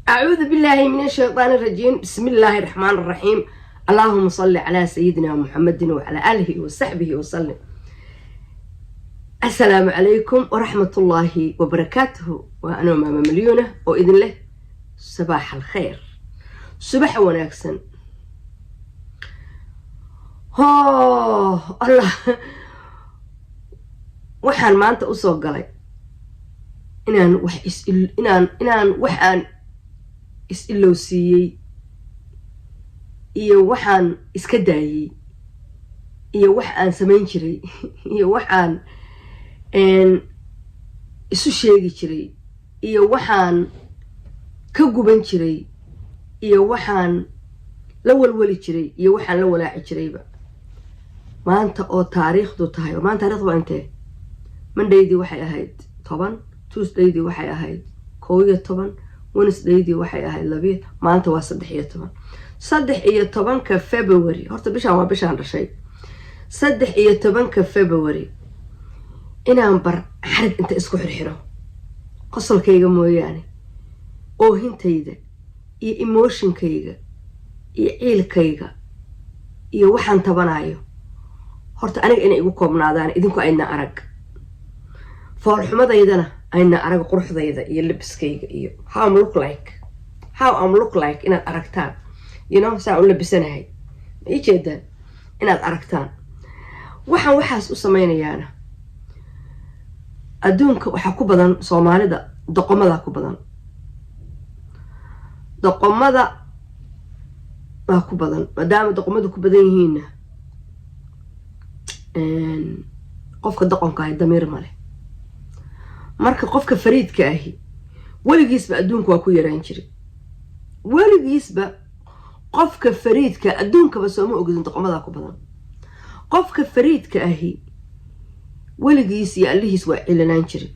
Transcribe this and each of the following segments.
أعوذ بالله من الشيطان الرجيم. بسم الله الرحمن الرحيم. اللهم صل على سيدنا محمد وعلى آله وصحبه وسلم. السلام عليكم ورحمة الله وبركاته. وأنا ماما مليونة وإذن له صباح الخير، صباح وناكسن. الله waxaan maanta u soo galay inaan waxaan is-ilowsiiyey iyo waxaan iska daayay iyo wax aan samayn jiray iyo waxaan isu sheegi jiray iyo waxaan ka guban jiray iyo waxaan la walwali jiray iyo waxaan la walaaci jirayba maanta oo taariikhdu tahay. maanta taariikhdu waa intee? Mondaydii waxay ahayd 10, Tuesdaydii waxay ahayd 11, Wednesdaydii waxay ahayd 2, maanta waa 13. 13 February. horta bishaan waa bishaan dhashay. 13 February inaan bar xarig inta isku xirxiro qosolkayga mooyaane oohintayda iyo emotionkayga iyo ciilkayga iyo waxaan tabanayo horta aniga inay igu koobnaadaan, idinku ayna arag foolxumadaydana ayna arag quruxdayda iyo labiskayga iyo how I'm look like inaad aragtaan, saa u labisanahay ma ii jeedaan inaad aragtaan. waxaas u samaynayaana adduunka waxaa ku badan Soomaalida, doqomada ku badan, doqomada waa ku badan. maadaama doqomadu ku badan yihiinna qofka doqonka ahi damiir male. marka qofka fariidka ahi weligiisba adduunka waa ku yaraan jiray, weligiisba qofka fariidka adduunkaba sooma ogidin doqomadaa ku badan. qofka fariidka ahi weligiis iyo allihiis waa cilanaan jiray.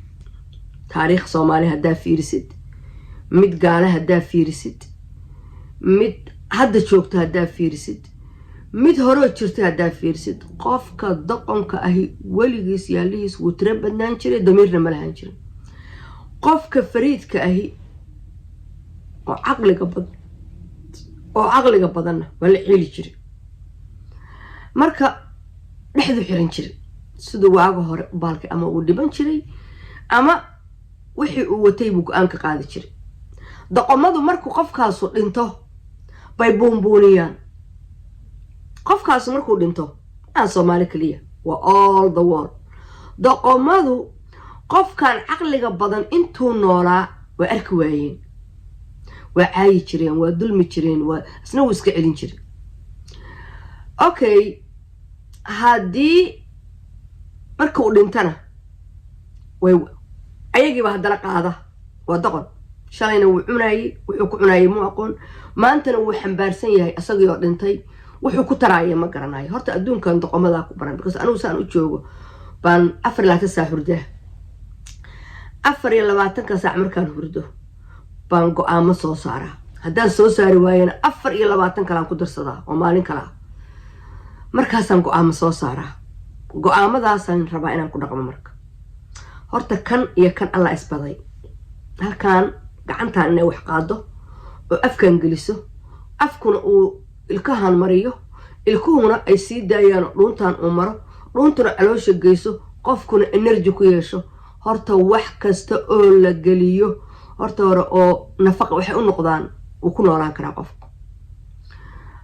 taariikh Soomaali haddaa fiirisid, mid gaala haddaa fiirisid, mid hadda joogto haddaa fiirisid, mid horoo jirta haddaa fiirisid, qofka doqonka ahi weligiis iyo allihiis wuu tiro badnaan jiray, damiirna ma lahaan jirin. qofka fariidka ahi oo caqliga badanna waa la ciili jiray. marka dhexdu xiran jiray siduu waaga hore u baalkay, ama uu dhiban jiray ama wixii uu watay buu go-aan ka qaadi jiray. doqomadu markuu qofkaasu dhinto bay buunbuuniyaan. qofkaasu markuu dhinto aan Soomaali kaliya, waa all the world. doqomadu qofkan caqliga badan intuu noolaa waa arki waayeen, waa caayi jireen, waa dulmi jireen, waa isna wuu iska celin jiray. okay, haddii marka uu dhintana ayagiiba haddana qaada, waa doqon. shalayna wuu cunaayey, wuxuu ku cunaayey mu aqoon, maantana wuu xambaarsan yahay asagii oo dhintay, wuxuu ku taraaya ma garanayo. horta adduunkan doqomadaa ku baran, because anigu saan u joogo baan 24 saac hurdaa. 24 saac markaan hurdo baan go-aamo soo saaraa. haddaan soo saari waayana 24 kalaan ku darsadaa oo maalin kalaa. markaasaan go-aamo soo saaraa. go-aamadaasaan rabaa inaan ku dhaqmo. marka horta kan iyo kan alla isbaday. halkaan gacantaan inay wax qaado oo afkaan geliso, afkuna uu ilkahan mariyo, ilkuhuna ay sii daayaan oo dhuuntaan uu maro, dhuuntuna caloosha geyso, qofkuna energy ku yeesho. horta wax kasta oo la geliyo horta hore oo nafaqa waxay u noqdaan uu ku noolaan karaa qofku,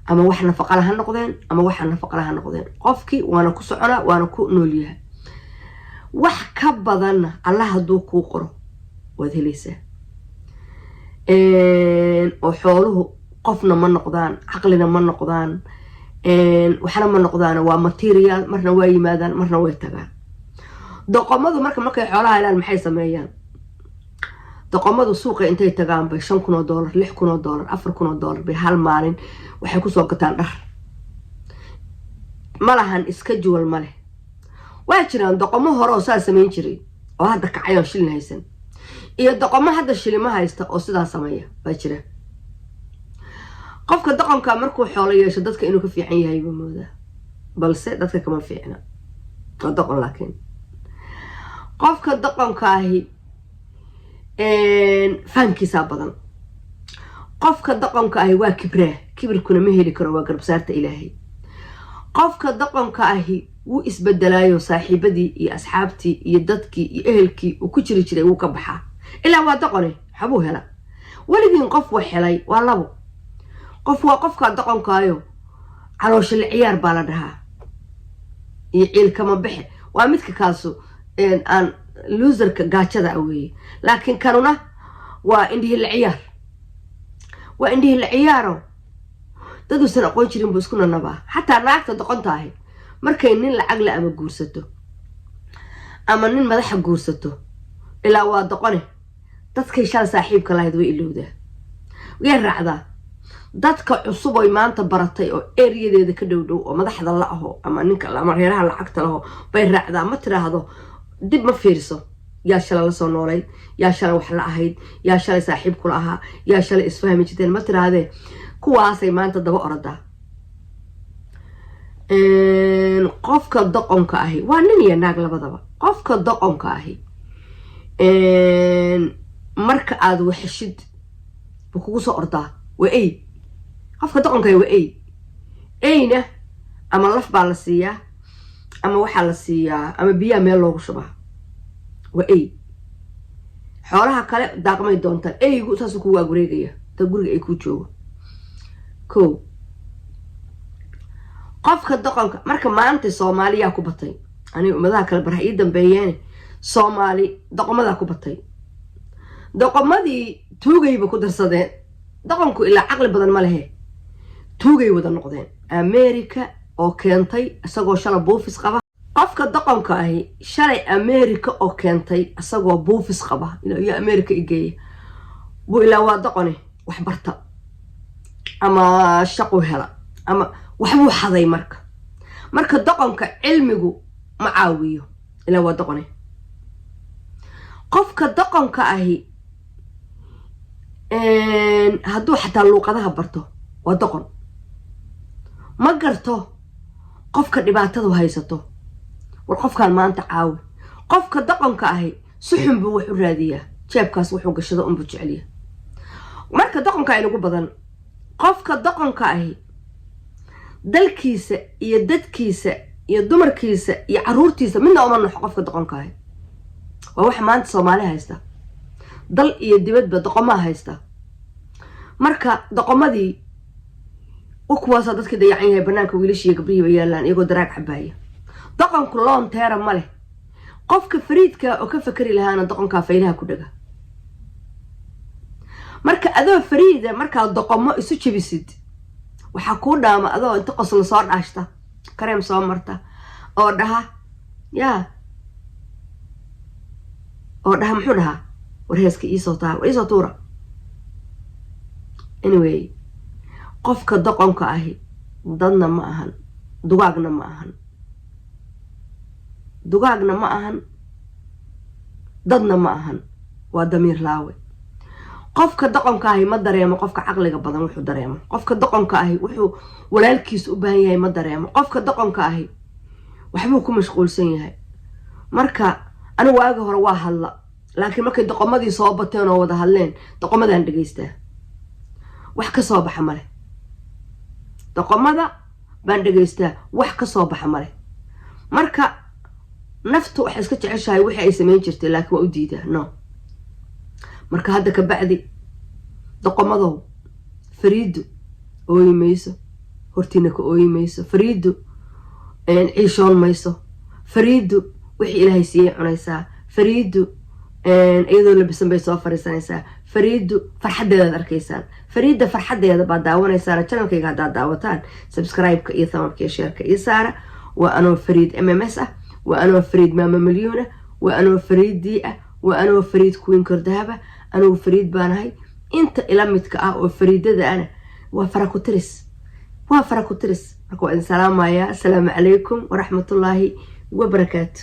ama wax nafaqa laha noqdeen ama waxa nafaqa laha noqdeen, qofkii waana ku soconaa, waana ku noolyahay. wax ka badanna Allah hadduu kuu qoro waad helaysaa. oo xooluhu qofna ma noqdaan, caqlina ma noqdaan, waxna ma noqdaan, waa material. marna waa yimaadaan, marna way tagaan. doqomadu markay xoolaha helaan maxay sameeyaan? doqomadu suuqa intay tagaan bay $5,000, $6,000, $4,000 bay hal maalin waxay kusoo gataan dhar. malahan iska juwal male. waa jiraan doqomo hore oo saa samayn jiray oo hadda kacayo shilin haysan, iyo doqomo hadda shilima haysta oo sidaa sameeya waa jira. qofka doqonka markuu xoolo yeesho dadka inuu ka fiican yahay buu moodaa, balse dadka kama fiicna. waa doqon. laakiin qofka doqonka ahi fahamkiisa badan. qofka doqonka ahi waa kibirkuna ma heli karo waa garabsaarta ilaahay qofka doqonka ahi wuu isbedelaayo saaxiibadii iyo asxaabtii iyo dadkii iyo ehelkii uu ku jiri jiray wuu ka baxaa ilaa waa doqone xabuu hela weligiin qof wax helay waa labo qof waa qofka doqonkaayo caloosha la ciyaar baa la dhahaa iyo ciilkama baxe waa midka kaasu aan loserka gaajada weeye laakiin kanuna waa indhihi la ciyaar waa indhihi la ciyaaro daduusan aqoon jirin buu isku nanabaa xataa naagta doqonta ahi markay nin lacag la ama guursato ama nin madaxa guursato ilaa waa doqone dadkay shalay saaxiibka lahayd way ilowdaa way raacdaa dadka cusub oo maanta baratay oo eriyadeeda ka dhow oo madaxda la aho ama ninka ama reeraha lacagta laho bay raacdaa ma tiraahdo dib ma fiirso yaa shalay la soo noolayd yaa shalay wax la ahayd yaa shalay saaxiib kula ahaa yaa shalay isfahmi jirteen ma tirahdee kuwaasay maanta daba oradaa qofka doqonka ahi waa nin iyo naag labadaba qofka doqonka ahi marka aad waxeshid buu kugu soo ordaa waa ay qofka doqonka ahi waa ayna ama laf baa la siiyaa ama waxaa la siiyaa ama biyaa meel loogu shubaa waa ay xoolaha kale daaqmay doontaan aygu saasuu kugu wareegaya ta guriga ay ku joogo kow qofka doqonka marka maanta Soomaaliya ku batay ani umadaha kale baraha ii dambeeyeen Soomaali doqomada ku batay doqomadii tuugayba ku darsadeen doqonku ilaa aqli badan ma lehe tuugay wada noqdeen America oo keentay isagoo shalay buufis qaba qofka doqonka ahi shalay America oo keentay isagoo buufis qaba inuu America igeeyo buu ilaa waa doqone wax barta ama shaqo hela ama waxbuu xaday marka doqonka cilmigu ma caawiyo ilaa waa doqone qofka doqonka ahi hadduu xataa luuqadaha barto waa doqon ma garto qofka dhibaatadu haysato war qofkan maanta caawi qofka doqonka ahi suxun buu wax u raadiyaa jeebkaas wuxuu gashado unbuu jeceliya marka doqonka ay ugu badan qofka doqonka ahi dalkiisa iyo dadkiisa iyo dumarkiisa iyo caruurtiisa midna uma naxo qofka doqonka ahi waa wax maanta Soomaali haysta dal iyo dibadba doqomaa haysta marka doqomadii kuwaas dadka dayacan yahay banaanka wiilashiga gabriiba yaalaan iyagoo daraag xabaaya doqonku loon teera ma leh qofka fariidka oo ka fakari lahaana doqonka faylaha ku dhaga marka adoo fariida marka doqomo isu jabisid waxa ku dhaama adoo inta qosol soo dhaashta kareem soo marta oo dhaha muxuu dhaha warheeska iisoo tuura anyway qofka doqonka ahi dadna ma ahan dugaagna ma ahan dadna ma ahan waa damiir laawe qofka doqonka ahi ma dareemo qofka caqliga badan wuxuu dareemo qofka doqonka ahi wuxuu walaalkiis u baahan yahay ma dareemo qofka doqonka ahi waxbuu ku mashquulsan yahay marka anigu waaga hore waa hadla laakiin markay doqomadii soo bateen oo wada hadleen doqomadan dhageystaa wax ka soo baxa male doqomada baan dhageystaa wax ka soo baxa male marka naftu wax iska jeceshahay wixii ay sameyn jirtay laakiin waa u diidaa no marka hadda ka bacdi doqomadow fariidu ooyimayso hortiina ka ooyimayso fariidu ciishoon mayso fariidu wixii ilaahay siiyay cunaysaa fariidu iyadoo labisan bay soo fariisanaysaa fariidu farxadeedaad arkaysaan fariida farxadeeda baa daawanaysaan channelkayga haddaad daawataan subscribe-ka iyo thumbka iyo share-ka iyo saara waa anoo fariid MMS ah waa anoo fariid maama milyuuna waa anoo fariidii ah waa anoo fariid queen kordahaba anoo fariid baanahay inta ila midka ah oo fariidada ana waa farakutiris marka waa idin salaamayaa assalaamu calaykum waraxmatullaahi wabarakaatu